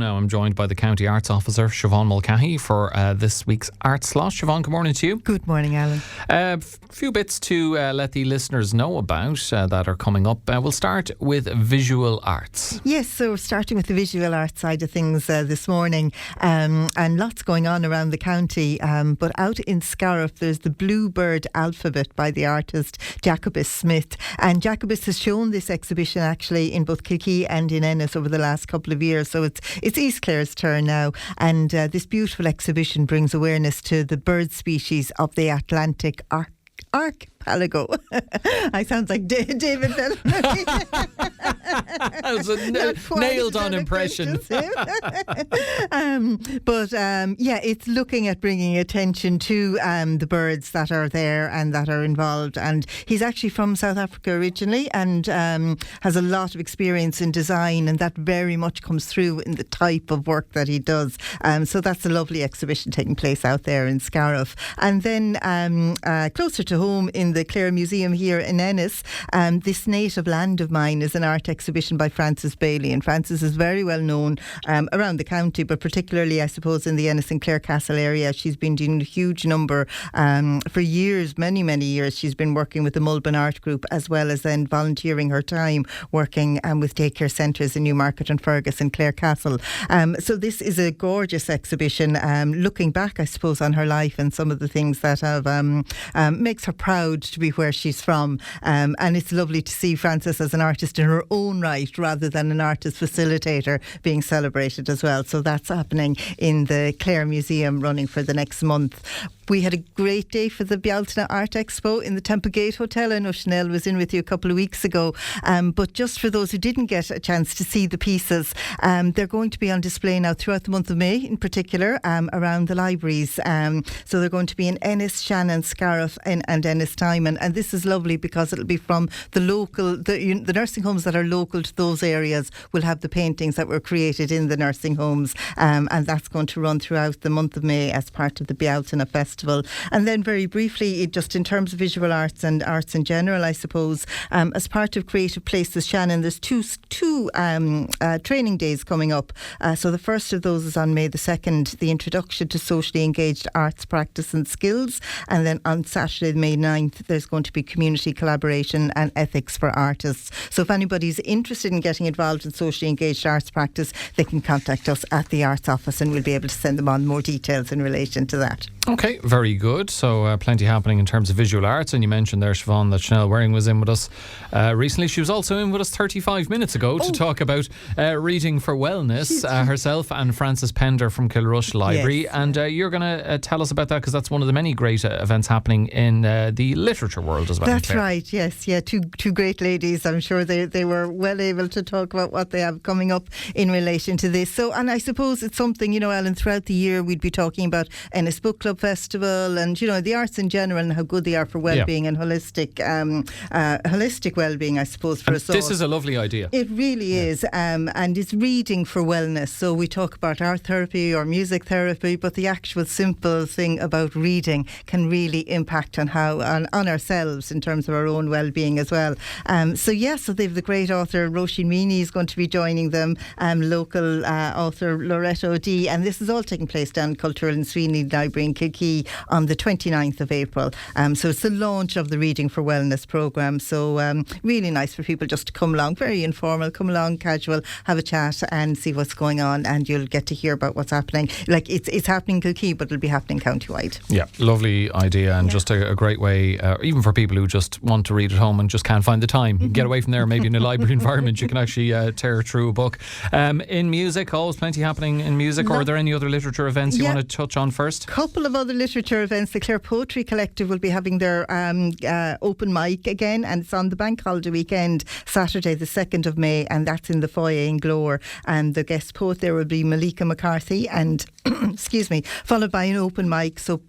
now I'm joined by the County Arts Officer, Siobhán Mulcahy, for this week's Art Slot. Siobhán, good morning to you. Good morning, Alan. A few bits to let the listeners know about that are coming up. We'll start with visual arts. Yes, so we're starting with the visual arts side of things this morning, and lots going on around the county. But out in Scariff, there's the Bluebird Alphabet by the artist Jacobus Smith. And Jacobus has shown this exhibition actually in both Kilkee and in Ennis over the last couple of years. So it's East Clare's turn now. And this beautiful exhibition brings awareness to the bird species of the Atlantic archipelago. I sound like David Bell. That was a nailed-on impression. It's looking at bringing attention to the birds that are there and that are involved. And he's actually from South Africa originally and has a lot of experience in design, and that very much comes through in the type of work that he does. So that's a lovely exhibition taking place out there in Scariff. And then closer to home in the Clare Museum here in Ennis, this Native Land of Mine is an art exhibition by Frances Bailey, and Frances is very well known around the county, but particularly I suppose in the Ennis and Clare Castle area. She's been doing a huge number for years, many years. She's been working with the Mulban Art Group, as well as then volunteering her time working with daycare centres in Newmarket and Fergus and Clare Castle. So this is a gorgeous exhibition looking back, I suppose, on her life and some of the things that have makes her proud to be where she's from, and it's lovely to see Frances as an artist in her own right rather than an artist facilitator being celebrated as well. So that's happening in the Clare Museum, running for the next month. We had a great day for the Bealtaine Art Expo in the Temple Gate Hotel. I know Chanel was in with you a couple of weeks ago, but just for those who didn't get a chance to see the pieces, they're going to be on display now throughout the month of May in particular, around the libraries. So they're going to be in Ennis, Shannon, Scariff and Ennis Timon, and this is lovely because it'll be from the local, the nursing homes that are local to those areas will have the paintings that were created in the nursing homes, and that's going to run throughout the month of May as part of the Bealtaine Festival. And then very briefly, just in terms of visual arts and arts in general, I suppose, as part of Creative Places Shannon, there's two training days coming up. So the first of those is on May the 2nd, the Introduction to Socially Engaged Arts Practice and Skills. And then on Saturday, May 9th, there's going to be Community Collaboration and Ethics for Artists. So if anybody's interested in getting involved in socially engaged arts practice, they can contact us at the Arts Office and we'll be able to send them on more details in relation to that. Okay, very good. So plenty happening in terms of visual arts. And you mentioned there, Siobhán, that Chanel Waring was in with us recently. She was also in with us 35 minutes ago to talk about reading for wellness, herself and Frances Pender from Kilrush Library. Yes. And you're going to tell us about that, because that's one of the many great events happening in the literature world as well. That's right, yes. Yeah, two great ladies. I'm sure they were well able to talk about what they have coming up in relation to this. So, and I suppose it's something, Ellen, throughout the year we'd be talking about Ennis Book Club Festival and the arts in general and how good they are for well-being and holistic well-being, I suppose, for us all. This is a lovely idea. It really is, and it's reading for wellness. So we talk about art therapy or music therapy, but the actual simple thing about reading can really impact on ourselves in terms of our own well-being as well. So they've the great author Roisin Meany is going to be joining them, local author Loretta O'Dea, and this is all taking place down in Cultural and Sweeney Library in Kilkee on the 29th of April. So it's the launch of the Reading for Wellness programme. So really nice for people just to come along, very informal, come along, casual, have a chat and see what's going on, and you'll get to hear about what's happening. Like it's happening in Kilkee, but it'll be happening countywide. Yeah, lovely idea, and just a great way, even for people who just want to read at home and just can't find the time. Get away from there, maybe in a library environment, you can actually tear through a book. In music, always plenty happening in music, or are there any other literature events you want to touch on first? Couple of other literature events. The Clare Poetry Collective will be having their open mic again, and it's on the bank holiday weekend, Saturday the 2nd of May, and that's in the foyer in Glore. And the guest poet there will be Malika McCarthy, and followed by an open mic, so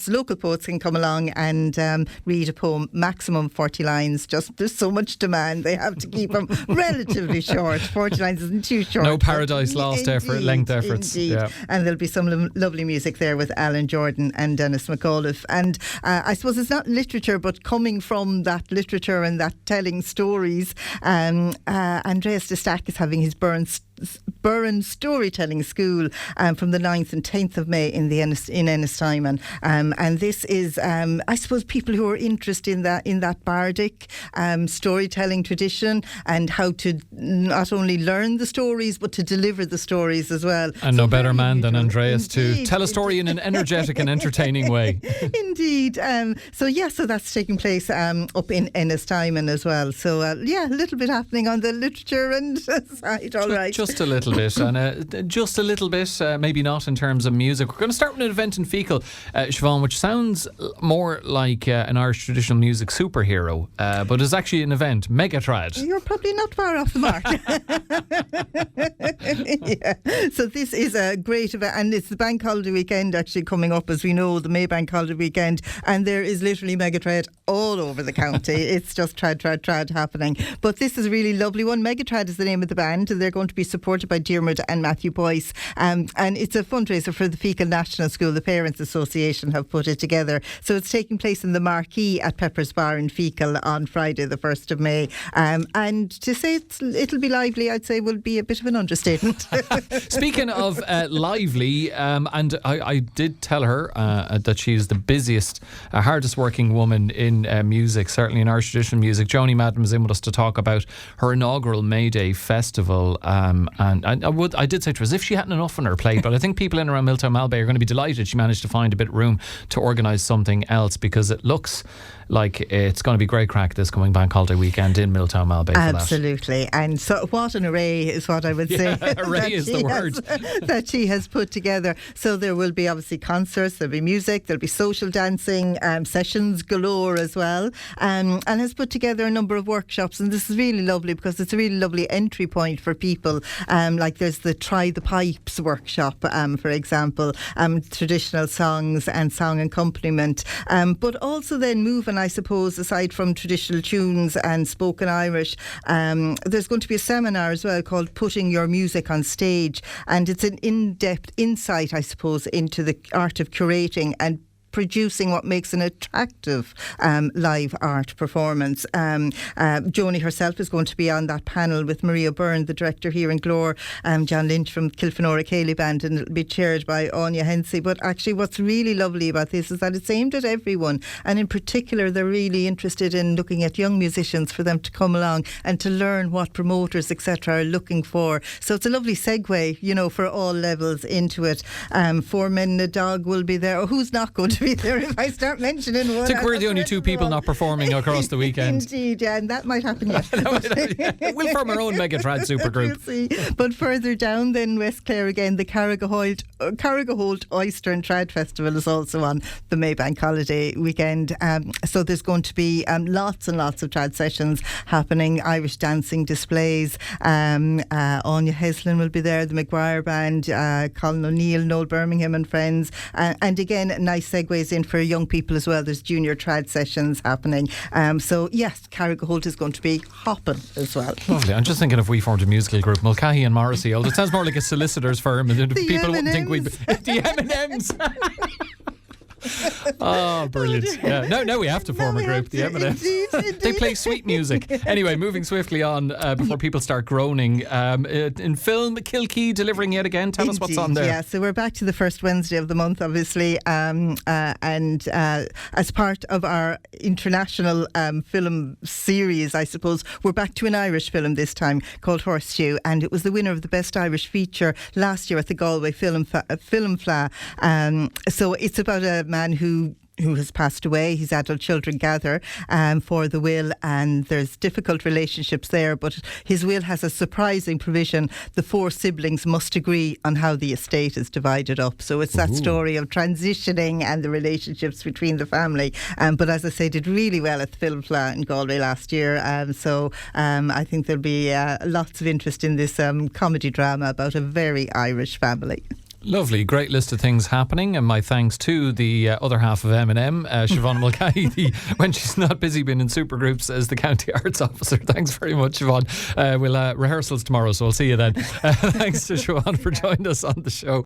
local poets can come along and read a poem, maximum 40 lines. Just there's so much demand, they have to keep them relatively short. 40 lines isn't too short. No Paradise Lost length efforts. Yeah. And there'll be some lovely music there with Alan Jordan and Dennis McAuliffe. And I suppose it's not literature, but coming from that literature and that telling stories, Andreas de Stack is having his Burns Burren Storytelling School from the 9th and 10th of May in Ennistimon. And this is, I suppose, people who are interested in that bardic storytelling tradition and how to not only learn the stories but to deliver the stories as well. And no better man than Andreas to tell a story in an energetic and entertaining way. Indeed. So that's taking place up in Ennistimon as well. So a little bit happening on the literature and side, all right. Just a little bit, and just a little bit, maybe not in terms of music. We're going to start with an event in Fecal, Siobhán, which sounds more like an Irish traditional music superhero, but is actually an event, Megatrad. You're probably not far off the mark. Yeah. So this is a great event, and it's the bank holiday weekend actually coming up, as we know, the May bank holiday weekend, and there is literally Megatrad all over the county. It's just trad happening. But this is a really lovely one. Megatrad is the name of the band, and they're going to be supported by Diarmuid and Matthew Boyce. And it's a fundraiser for the Fecal National School. The Parents Association have put it together. So it's taking place in the Marquee at Pepper's Bar in Fecal on Friday, the 1st of May. And to say it'll be lively, I'd say, will be a bit of an understatement. Speaking of lively, and I did tell her that she's the busiest, hardest working woman in music, certainly in Irish traditional music. Joanie Madden was in with us to talk about her inaugural Mayday Festival. And I did say to her, as if she hadn't enough on her plate, but I think people in around Bealtaine Malbay are going to be delighted she managed to find a bit of room to organise something else, because it looks like it's going to be great crack this coming bank holiday weekend in Bealtaine Malbay. Absolutely. And so what an array is what I would say. Array is the word. That she has put together. So there will be obviously concerts, there'll be music, there'll be social dancing, sessions galore as well, and has put together a number of workshops. And this is really lovely because it's a really lovely entry point for people. Like there's the Try the Pipes workshop, for example, traditional songs and song accompaniment, but also then moving, I suppose, aside from traditional tunes and spoken Irish, there's going to be a seminar as well called Putting Your Music on Stage, and it's an in-depth insight, I suppose, into the art of curating and producing what makes an attractive live art performance. Joanie herself is going to be on that panel with Maria Byrne, the director here in Glore, John Lynch from Kilfenora Cayley Band, and it'll be chaired by Anya Hensey. But actually what's really lovely about this is that it's aimed at everyone, and in particular they're really interested in looking at young musicians for them to come along and to learn what promoters etc. are looking for. So it's a lovely segue, for all levels into it. Four Men and a Dog will be there. Who's not going to be there if I start mentioning one? I think we're the only two people not performing across the weekend. Indeed, yeah, and that might happen yet. We'll form our own Megatrad supergroup. We'll see. But further down then, West Clare again, the Carrigaholt Oyster and Trad Festival is also on the Maybank holiday weekend. So there's going to be lots and lots of trad sessions happening, Irish dancing displays. Anya Heslin will be there, the McGuire Band, Colin O'Neill, Noel Birmingham and friends. And again, nice segues in for young people as well. There's junior trad sessions happening. So yes, Carrigaholt is going to be hopping as well. Lovely. I'm just thinking if we formed a musical group, Mulcahy and Morrissey, although it sounds more like a solicitor's firm, and the people M&Ms. wouldn't think we'd the M&Ms. Oh, brilliant. Yeah. Now we have to form a group, the M&Ms. Indeed. They play sweet music. Anyway, moving swiftly on before people start groaning. In film, Kilkee delivering yet again. Tell us what's on there. Yeah, so we're back to the first Wednesday of the month, obviously. And as part of our international film series, I suppose, we're back to an Irish film this time called Horseshoe. And it was the winner of the Best Irish Feature last year at the Galway Film Fla. So it's about a man who has passed away. His adult children gather for the will, and there's difficult relationships there, but his will has a surprising provision. The four siblings must agree on how the estate is divided up. So it's that story of transitioning and the relationships between the family. But as I say, did really well at the Film Fla in Galway last year. So I think there'll be lots of interest in this comedy drama about a very Irish family. Lovely, great list of things happening, and my thanks to the other half of M&M, Siobhán Mulcahy, when she's not busy being in supergroups as the County Arts Officer. Thanks very much, Siobhán. We'll rehearsals tomorrow, so I'll see you then. Thanks to Siobhán for joining us on the show.